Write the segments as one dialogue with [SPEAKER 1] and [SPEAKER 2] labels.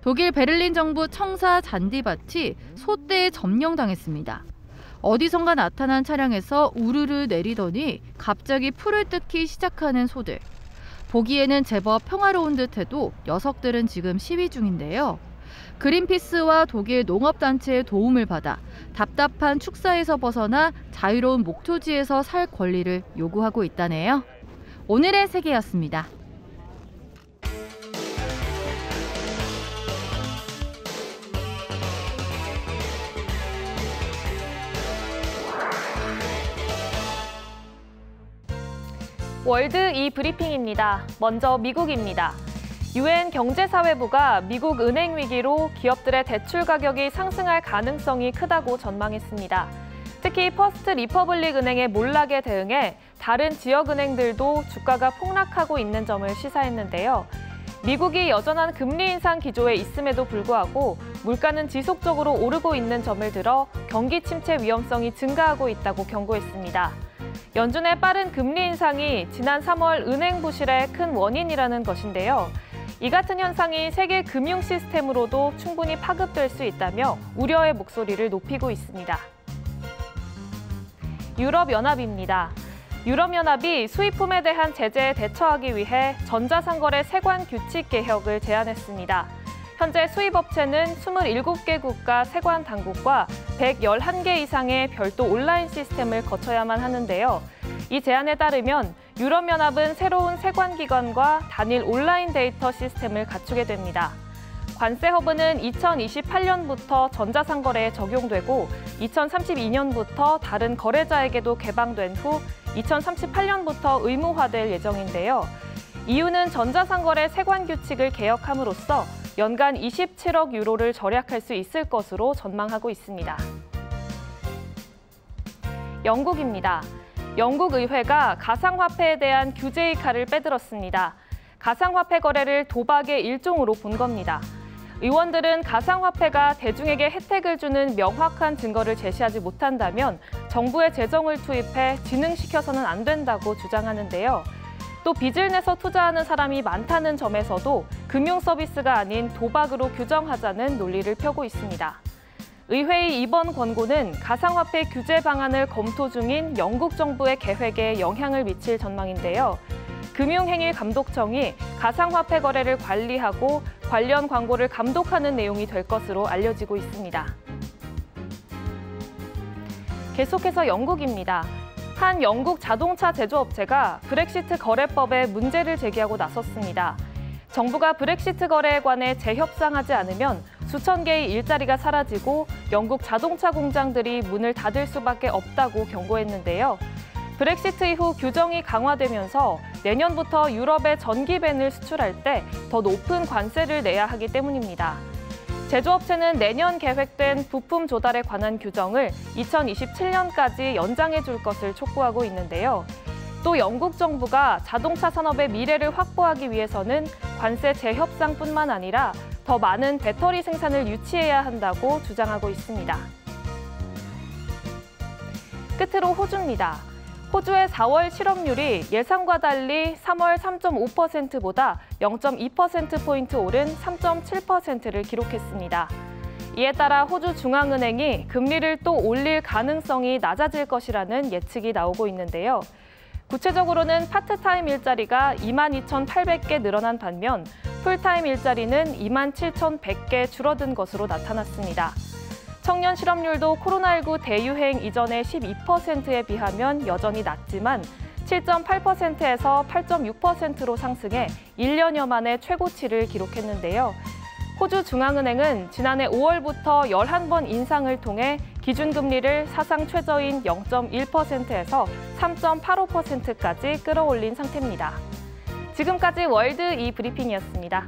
[SPEAKER 1] 독일 베를린 정부 청사 잔디밭이 소떼에 점령당했습니다. 어디선가 나타난 차량에서 우르르 내리더니 갑자기 풀을 뜯기 시작하는 소들. 보기에는 제법 평화로운 듯해도 녀석들은 지금 시위 중인데요. 그린피스와 독일 농업단체의 도움을 받아 답답한 축사에서 벗어나 자유로운 목토지에서 살 권리를 요구하고 있다네요. 오늘의 세계였습니다.
[SPEAKER 2] 월드 이브리핑입니다. 먼저 미국입니다. UN 경제사회부가 미국 은행 위기로 기업들의 대출 가격이 상승할 가능성이 크다고 전망했습니다. 특히 퍼스트 리퍼블릭 은행의 몰락에 대응해 다른 지역은행들도 주가가 폭락하고 있는 점을 시사했는데요. 미국이 여전한 금리 인상 기조에 있음에도 불구하고 물가는 지속적으로 오르고 있는 점을 들어 경기 침체 위험성이 증가하고 있다고 경고했습니다. 연준의 빠른 금리 인상이 지난 3월 은행 부실의 큰 원인이라는 것인데요. 이 같은 현상이 세계 금융 시스템으로도 충분히 파급될 수 있다며 우려의 목소리를 높이고 있습니다. 유럽연합입니다. 유럽연합이 수입품에 대한 제재에 대처하기 위해 전자상거래 세관 규칙 개혁을 제안했습니다. 현재 수입업체는 27개 국가 세관 당국과 111개 이상의 별도 온라인 시스템을 거쳐야만 하는데요. 이 제안에 따르면 유럽연합은 새로운 세관기관과 단일 온라인 데이터 시스템을 갖추게 됩니다. 관세 허브는 2028년부터 전자상거래에 적용되고 2032년부터 다른 거래자에게도 개방된 후 2038년부터 의무화될 예정인데요. EU는 전자상거래 세관 규칙을 개혁함으로써 연간 27억 유로를 절약할 수 있을 것으로 전망하고 있습니다. 영국입니다. 영국 의회가 가상화폐에 대한 규제의 칼을 빼들었습니다. 가상화폐 거래를 도박의 일종으로 본 겁니다. 의원들은 가상화폐가 대중에게 혜택을 주는 명확한 증거를 제시하지 못한다면 정부의 재정을 투입해 진흥시켜서는 안 된다고 주장하는데요. 또 빚을 내서 투자하는 사람이 많다는 점에서도 금융 서비스가 아닌 도박으로 규정하자는 논리를 펴고 있습니다. 의회의 이번 권고는 가상화폐 규제 방안을 검토 중인 영국 정부의 계획에 영향을 미칠 전망인데요. 금융행위감독청이 가상화폐 거래를 관리하고 관련 광고를 감독하는 내용이 될 것으로 알려지고 있습니다. 계속해서 영국입니다. 한 영국 자동차 제조업체가 브렉시트 거래법에 문제를 제기하고 나섰습니다. 정부가 브렉시트 거래에 관해 재협상하지 않으면 수천 개의 일자리가 사라지고 영국 자동차 공장들이 문을 닫을 수밖에 없다고 경고했는데요. 브렉시트 이후 규정이 강화되면서 내년부터 유럽에 전기벤을 수출할 때 더 높은 관세를 내야 하기 때문입니다. 제조업체는 내년 계획된 부품 조달에 관한 규정을 2027년까지 연장해 줄 것을 촉구하고 있는데요. 또 영국 정부가 자동차 산업의 미래를 확보하기 위해서는 관세 재협상뿐만 아니라 더 많은 배터리 생산을 유치해야 한다고 주장하고 있습니다. 끝으로 호주입니다. 호주의 4월 실업률이 예상과 달리 3월 3.5%보다 0.2%포인트 오른 3.7%를 기록했습니다. 이에 따라 호주 중앙은행이 금리를 또 올릴 가능성이 낮아질 것이라는 예측이 나오고 있는데요. 구체적으로는 파트타임 일자리가 22,800개 늘어난 반면 풀타임 일자리는 27,100개 줄어든 것으로 나타났습니다. 청년 실업률도 코로나19 대유행 이전의 12%에 비하면 여전히 낮지만 7.8%에서 8.6%로 상승해 1년여 만에 최고치를 기록했는데요. 호주 중앙은행은 지난해 5월부터 11번 인상을 통해 기준금리를 사상 최저인 0.1%에서 3.85%까지 끌어올린 상태입니다. 지금까지 월드 이브리핑이었습니다.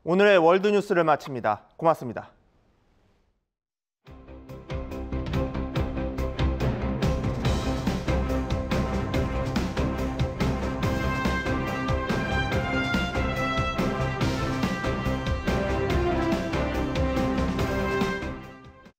[SPEAKER 3] 오늘의 월드뉴스를 마칩니다. 고맙습니다.